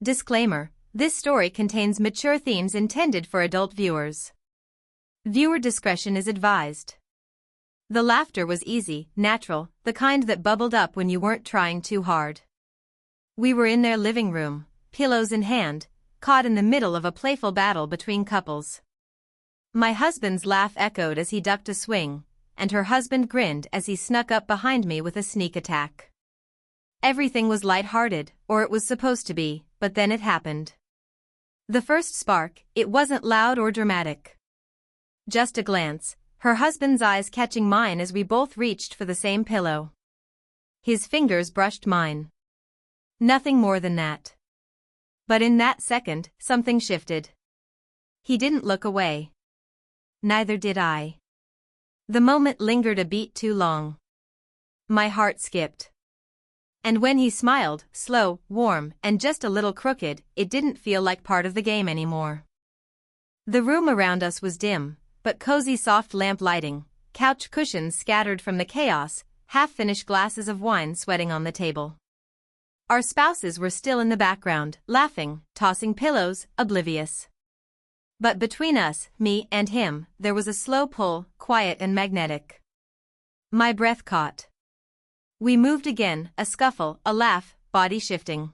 Disclaimer: this story contains mature themes intended for adult viewers. Viewer discretion is advised. The laughter was easy, natural, the kind that bubbled up when you weren't trying too hard. We were in their living room, pillows in hand, caught in the middle of a playful battle between couples. My husband's laugh echoed as he ducked a swing, and her husband grinned as he snuck up behind me with a sneak attack. Everything was light-hearted, or it was supposed to be, but then it happened. The first spark, it wasn't loud or dramatic. Just a glance, her husband's eyes catching mine as we both reached for the same pillow. His fingers brushed mine. Nothing more than that. But in that second, something shifted. He didn't look away. Neither did I. The moment lingered a beat too long. My heart skipped. And when he smiled, slow, warm, and just a little crooked, it didn't feel like part of the game anymore. The room around us was dim, but cozy soft lamp lighting, couch cushions scattered from the chaos, half-finished glasses of wine sweating on the table. Our spouses were still in the background, laughing, tossing pillows, oblivious. But between us, me and him, there was a slow pull, quiet and magnetic. My breath caught. We moved again, a scuffle, a laugh, body shifting.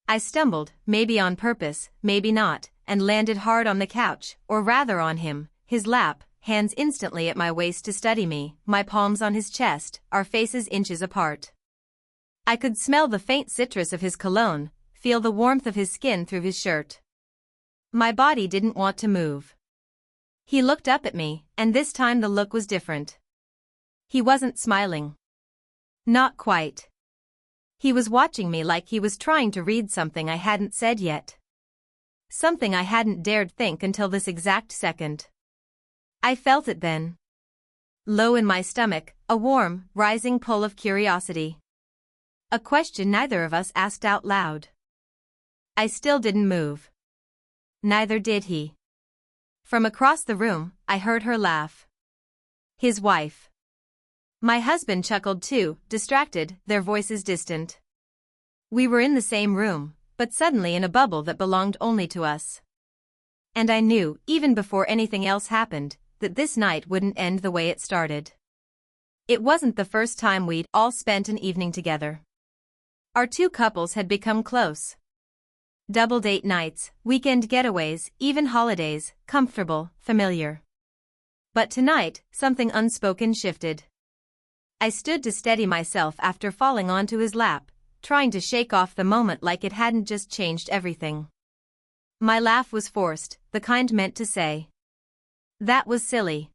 I stumbled, maybe on purpose, maybe not, and landed hard on the couch, or rather on him, his lap, hands instantly at my waist to study me, my palms on his chest, our faces inches apart. I could smell the faint citrus of his cologne, feel the warmth of his skin through his shirt. My body didn't want to move. He looked up at me, and this time the look was different. He wasn't smiling. Not quite. He was watching me like he was trying to read something I hadn't said yet. Something I hadn't dared think until this exact second. I felt it then. Low in my stomach, a warm, rising pull of curiosity. A question neither of us asked out loud. I still didn't move. Neither did he. From across the room, I heard her laugh. His wife. My husband chuckled too, distracted, their voices distant. We were in the same room, but suddenly in a bubble that belonged only to us. And I knew, even before anything else happened, that this night wouldn't end the way it started. It wasn't the first time we'd all spent an evening together. Our two couples had become close. Double date nights, weekend getaways, even holidays, comfortable, familiar. But tonight, something unspoken shifted. I stood to steady myself after falling onto his lap, trying to shake off the moment like it hadn't just changed everything. My laugh was forced, the kind meant to say, "That was silly."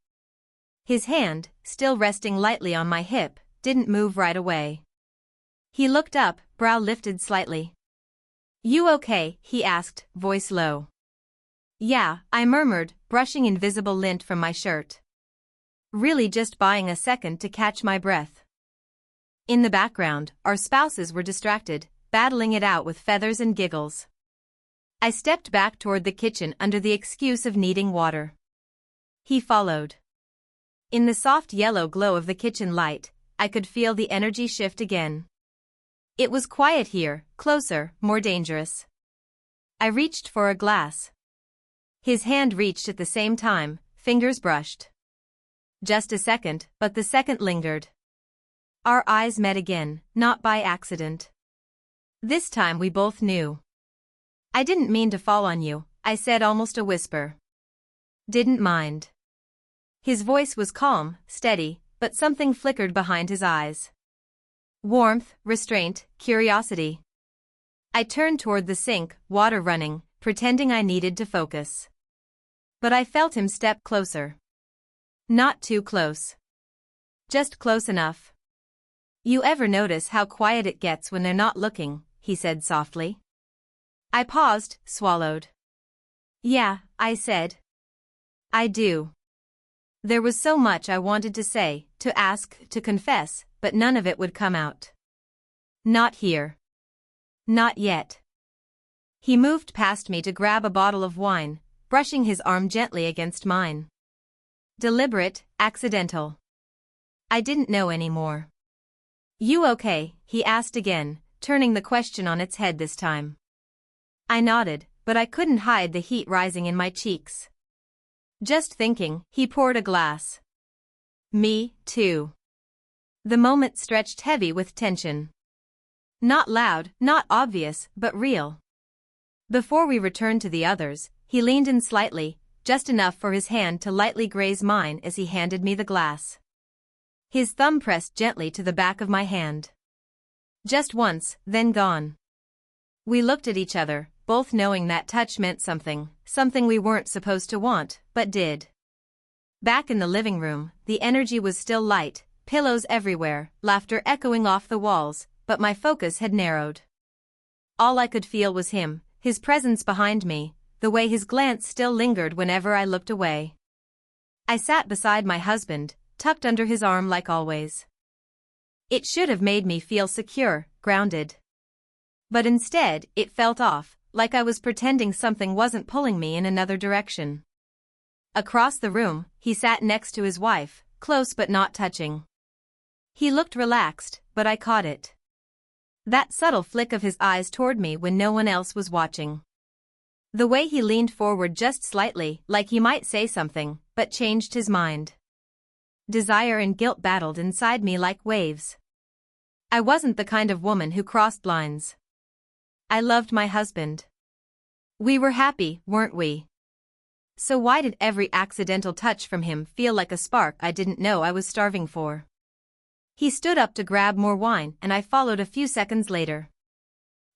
His hand, still resting lightly on my hip, didn't move right away. He looked up, brow lifted slightly. "You okay?" he asked, voice low. "Yeah," I murmured, brushing invisible lint from my shirt. Really just buying a second to catch my breath. In the background, our spouses were distracted, battling it out with feathers and giggles. I stepped back toward the kitchen under the excuse of needing water. He followed. In the soft yellow glow of the kitchen light, I could feel the energy shift again. It was quiet here, closer, more dangerous. I reached for a glass. His hand reached at the same time, fingers brushed. Just a second, but the second lingered. Our eyes met again, not by accident. This time we both knew. "I didn't mean to fall on you," I said, almost a whisper. "Didn't mind." His voice was calm, steady, but something flickered behind his eyes. Warmth, restraint, curiosity. I turned toward the sink, water running, pretending I needed to focus. But I felt him step closer. Not too close. Just close enough. "You ever notice how quiet it gets when they're not looking?" he said softly. I paused, swallowed. "Yeah," I said. "I do." There was so much I wanted to say, to ask, to confess, but none of it would come out. Not here. Not yet. He moved past me to grab a bottle of wine, brushing his arm gently against mine. Deliberate, accidental. I didn't know anymore. "You okay?" he asked again, turning the question on its head this time. I nodded, but I couldn't hide the heat rising in my cheeks. Just thinking, he poured a glass. Me, too. The moment stretched heavy with tension. Not loud, not obvious, but real. Before we returned to the others, he leaned in slightly, just enough for his hand to lightly graze mine as he handed me the glass. His thumb pressed gently to the back of my hand. Just once, then gone. We looked at each other, both knowing that touch meant something we weren't supposed to want, but did. Back in the living room, the energy was still light, pillows everywhere, laughter echoing off the walls, but my focus had narrowed. All I could feel was him, his presence behind me, the way his glance still lingered whenever I looked away. I sat beside my husband, tucked under his arm like always. It should have made me feel secure, grounded. But instead, it felt off, like I was pretending something wasn't pulling me in another direction. Across the room, he sat next to his wife, close but not touching. He looked relaxed, but I caught it. That subtle flick of his eyes toward me when no one else was watching. The way he leaned forward just slightly, like he might say something, but changed his mind. Desire and guilt battled inside me like waves. I wasn't the kind of woman who crossed lines. I loved my husband. We were happy, weren't we? So why did every accidental touch from him feel like a spark I didn't know I was starving for? He stood up to grab more wine and I followed a few seconds later.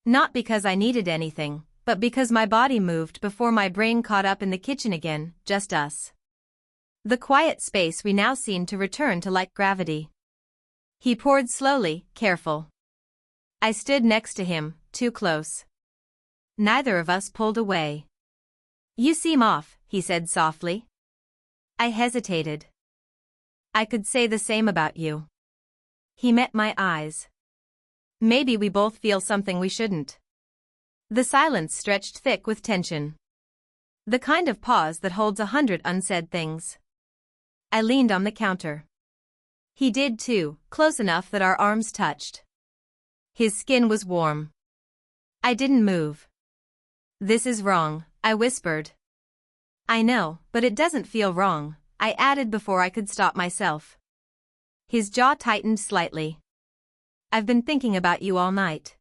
Not because I needed anything, but because my body moved before my brain caught up in the kitchen again, just us. The quiet space we now seemed to return to like gravity. He poured slowly, careful. I stood next to him, too close. Neither of us pulled away. You seem off, he said softly. I hesitated. I could say the same about you. He met my eyes. Maybe we both feel something we shouldn't. The silence stretched thick with tension. The kind of pause that holds 100 unsaid things. I leaned on the counter. He did too, close enough that our arms touched. His skin was warm. I didn't move. This is wrong, I whispered. I know, but it doesn't feel wrong, I added before I could stop myself. His jaw tightened slightly. I've been thinking about you all night.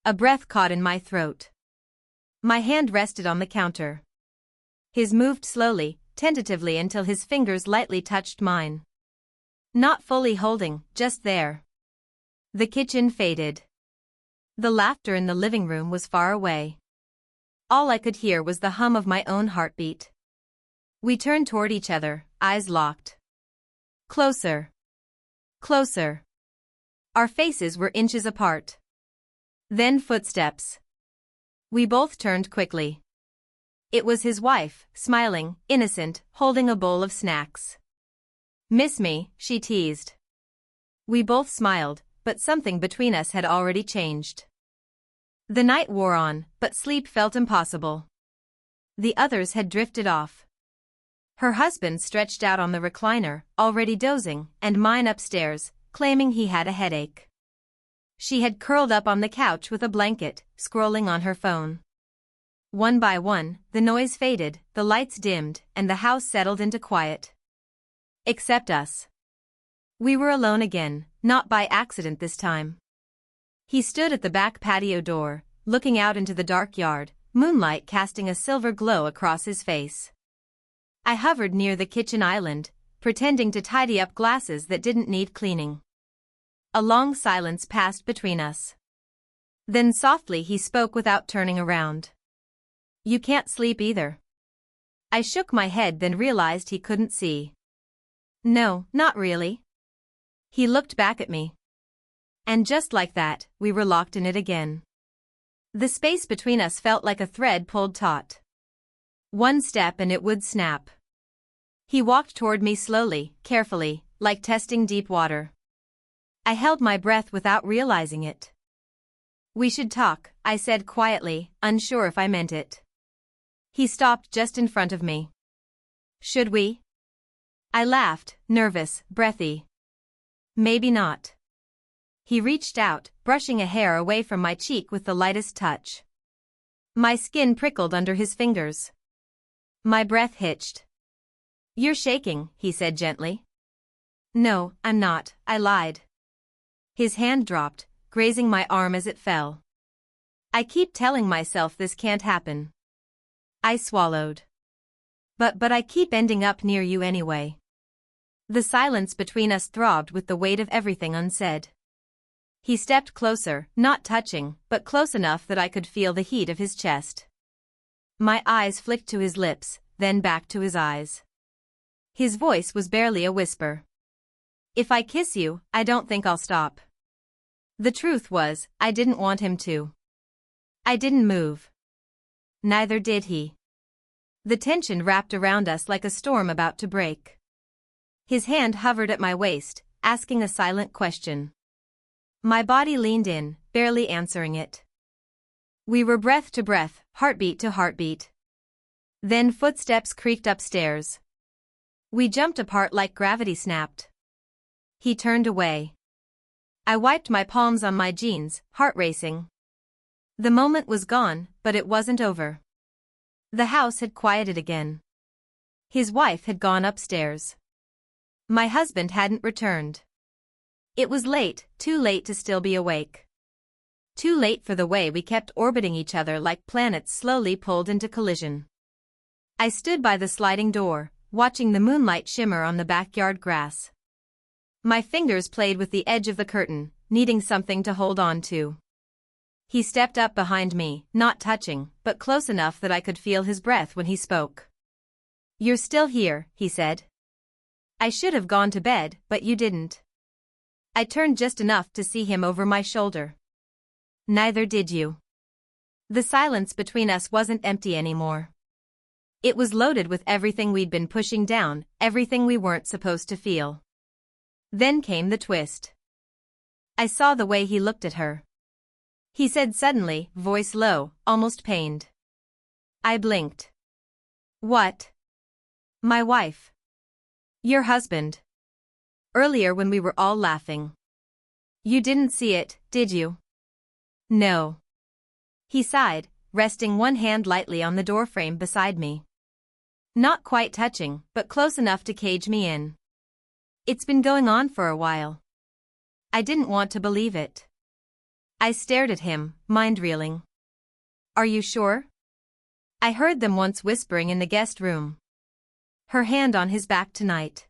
A breath caught in my throat. My hand rested on the counter. His moved slowly, tentatively until his fingers lightly touched mine. Not fully holding, just there. The kitchen faded. The laughter in the living room was far away. All I could hear was the hum of my own heartbeat. We turned toward each other, eyes locked. Closer. Closer. Our faces were inches apart. Then footsteps. We both turned quickly. It was his wife, smiling, innocent, holding a bowl of snacks. Miss me, she teased. We both smiled, but something between us had already changed. The night wore on, but sleep felt impossible. The others had drifted off. Her husband stretched out on the recliner, already dozing, and mine upstairs, claiming he had a headache. She had curled up on the couch with a blanket, scrolling on her phone. One by one, the noise faded, the lights dimmed, and the house settled into quiet. Except us. We were alone again, not by accident this time. He stood at the back patio door, looking out into the dark yard, moonlight casting a silver glow across his face. I hovered near the kitchen island, pretending to tidy up glasses that didn't need cleaning. A long silence passed between us. Then softly he spoke without turning around. You can't sleep either. I shook my head, then realized he couldn't see. No, not really. He looked back at me. And just like that, we were locked in it again. The space between us felt like a thread pulled taut. One step and it would snap. He walked toward me slowly, carefully, like testing deep water. I held my breath without realizing it. We should talk, I said quietly, unsure if I meant it. He stopped just in front of me. Should we? I laughed, nervous, breathy. Maybe not. He reached out, brushing a hair away from my cheek with the lightest touch. My skin prickled under his fingers. My breath hitched. "You're shaking," he said gently. "No, I'm not," I lied. His hand dropped, grazing my arm as it fell. "I keep telling myself this can't happen." I swallowed. But I keep ending up near you anyway." The silence between us throbbed with the weight of everything unsaid. He stepped closer, not touching, but close enough that I could feel the heat of his chest. My eyes flicked to his lips, then back to his eyes. His voice was barely a whisper. "If I kiss you, I don't think I'll stop." The truth was, I didn't want him to. I didn't move. Neither did he. The tension wrapped around us like a storm about to break. His hand hovered at my waist, asking a silent question. My body leaned in, barely answering it. We were breath to breath, heartbeat to heartbeat. Then footsteps creaked upstairs. We jumped apart like gravity snapped. He turned away. I wiped my palms on my jeans, heart racing. The moment was gone, but it wasn't over. The house had quieted again. His wife had gone upstairs. My husband hadn't returned. It was late, too late to still be awake. Too late for the way we kept orbiting each other like planets slowly pulled into collision. I stood by the sliding door, watching the moonlight shimmer on the backyard grass. My fingers played with the edge of the curtain, needing something to hold on to. He stepped up behind me, not touching, but close enough that I could feel his breath when he spoke. "You're still here," he said. "I should have gone to bed, but you didn't." I turned just enough to see him over my shoulder. "Neither did you." The silence between us wasn't empty anymore. It was loaded with everything we'd been pushing down, everything we weren't supposed to feel. Then came the twist. I saw the way he looked at her. He said suddenly, voice low, almost pained. I blinked. "What?" "My wife. Your husband. Earlier when we were all laughing. You didn't see it, did you?" "No." He sighed, resting one hand lightly on the doorframe beside me. Not quite touching, but close enough to cage me in. "It's been going on for a while." I didn't want to believe it. I stared at him, mind reeling. "Are you sure?" I heard them once whispering in the guest room. Her hand on his back tonight.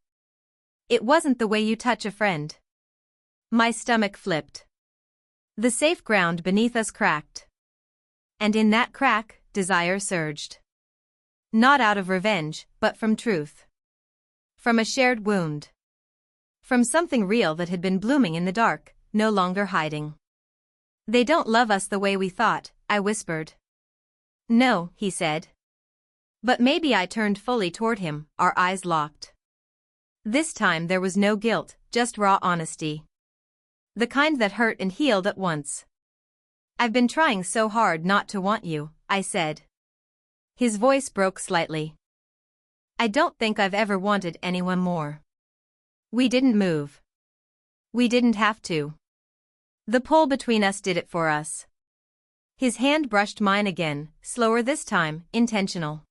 It wasn't the way you touch a friend. My stomach flipped. The safe ground beneath us cracked. And in that crack, desire surged. Not out of revenge, but from truth. From a shared wound. From something real that had been blooming in the dark, no longer hiding. "They don't love us the way we thought," I whispered. "No," he said. But maybe I turned fully toward him, our eyes locked. This time there was no guilt, just raw honesty. The kind that hurt and healed at once. "I've been trying so hard not to want you," I said. His voice broke slightly. "I don't think I've ever wanted anyone more." We didn't move. We didn't have to. The pull between us did it for us. His hand brushed mine again, slower this time, intentional.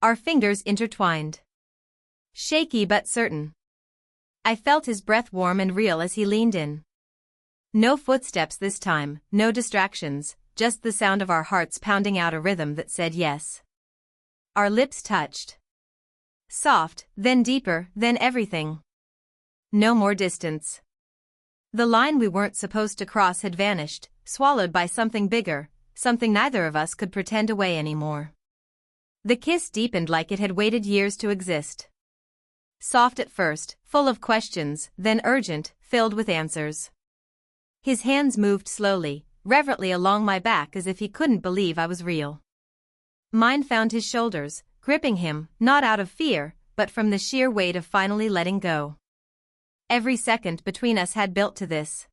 Our fingers intertwined. Shaky but certain. I felt his breath warm and real as he leaned in. No footsteps this time, no distractions, just the sound of our hearts pounding out a rhythm that said yes. Our lips touched. Soft, then deeper, then everything. No more distance. The line we weren't supposed to cross had vanished, swallowed by something bigger, something neither of us could pretend away anymore. The kiss deepened like it had waited years to exist. Soft at first, full of questions, then urgent, filled with answers. His hands moved slowly, reverently along my back as if he couldn't believe I was real. Mine found his shoulders, gripping him, not out of fear, but from the sheer weight of finally letting go. Every second between us had built to this.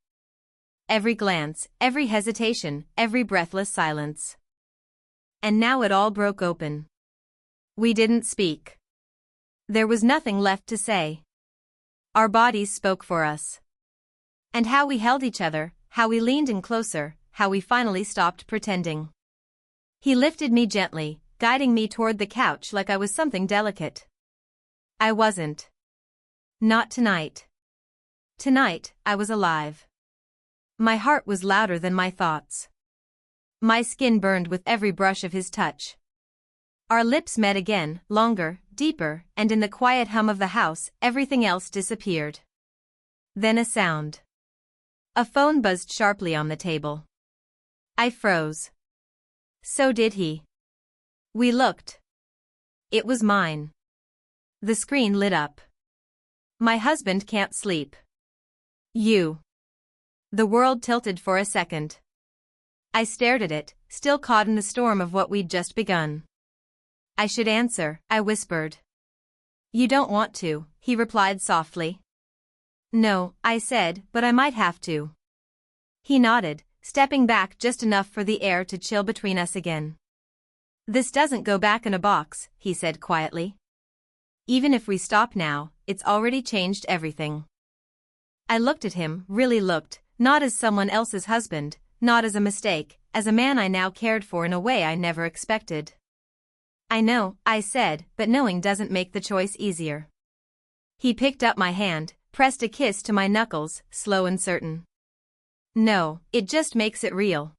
Every glance, every hesitation, every breathless silence. And now it all broke open. We didn't speak. There was nothing left to say. Our bodies spoke for us. And how we held each other, how we leaned in closer, how we finally stopped pretending. He lifted me gently, guiding me toward the couch like I was something delicate. I wasn't. Not tonight. Tonight, I was alive. My heart was louder than my thoughts. My skin burned with every brush of his touch. Our lips met again, longer, deeper, and in the quiet hum of the house, everything else disappeared. Then a sound. A phone buzzed sharply on the table. I froze. So did he. We looked. It was mine. The screen lit up. My husband can't sleep. You. The world tilted for a second. I stared at it, still caught in the storm of what we'd just begun. I should answer, I whispered. You don't want to, he replied softly. No, I said, but I might have to. He nodded, stepping back just enough for the air to chill between us again. This doesn't go back in a box, he said quietly. Even if we stop now, it's already changed everything. I looked at him, really looked, not as someone else's husband, not as a mistake, as a man I now cared for in a way I never expected. I know, I said, but knowing doesn't make the choice easier. He picked up my hand, pressed a kiss to my knuckles, slow and certain. No, it just makes it real.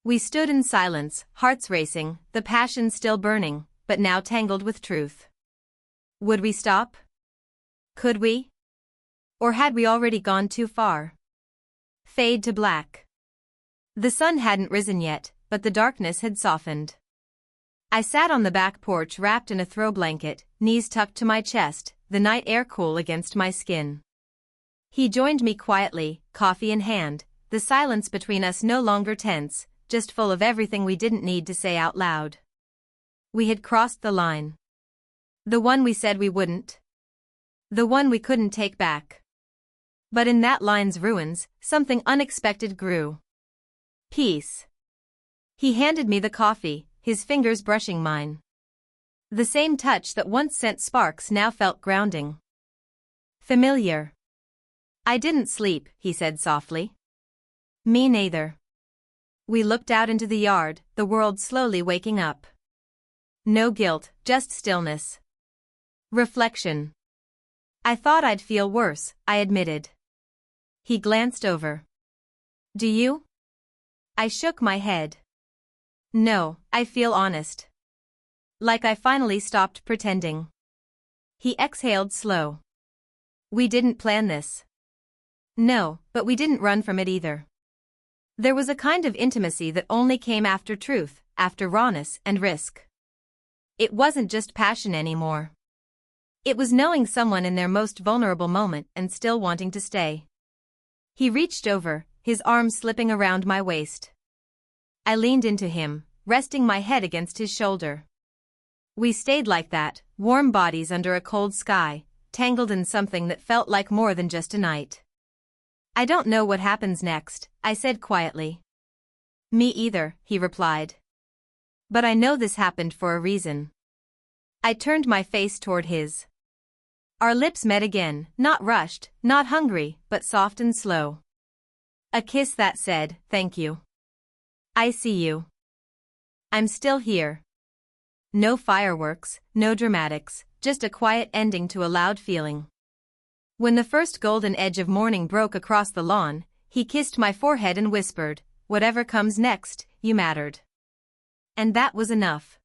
We stood in silence, hearts racing, the passion still burning, but now tangled with truth. Would we stop? Could we? Or had we already gone too far? Fade to black. The sun hadn't risen yet, but the darkness had softened. I sat on the back porch wrapped in a throw blanket, knees tucked to my chest, the night air cool against my skin. He joined me quietly, coffee in hand, the silence between us no longer tense, just full of everything we didn't need to say out loud. We had crossed the line. The one we said we wouldn't. The one we couldn't take back. But in that line's ruins, something unexpected grew. Peace. He handed me the coffee, his fingers brushing mine. The same touch that once sent sparks now felt grounding. Familiar. I didn't sleep, he said softly. Me neither. We looked out into the yard, the world slowly waking up. No guilt, just stillness. Reflection. I thought I'd feel worse, I admitted. He glanced over. Do you? I shook my head. No, I feel honest. Like I finally stopped pretending. He exhaled slow. We didn't plan this. No, but we didn't run from it either. There was a kind of intimacy that only came after truth, after rawness and risk. It wasn't just passion anymore. It was knowing someone in their most vulnerable moment and still wanting to stay. He reached over, his arm slipping around my waist. I leaned into him, resting my head against his shoulder. We stayed like that, warm bodies under a cold sky, tangled in something that felt like more than just a night. I don't know what happens next, I said quietly. Me either, he replied. But I know this happened for a reason. I turned my face toward his. Our lips met again, not rushed, not hungry, but soft and slow. A kiss that said, thank you. I see you. I'm still here. No fireworks, no dramatics, just a quiet ending to a loud feeling. When the first golden edge of morning broke across the lawn, he kissed my forehead and whispered, whatever comes next, you mattered. And that was enough.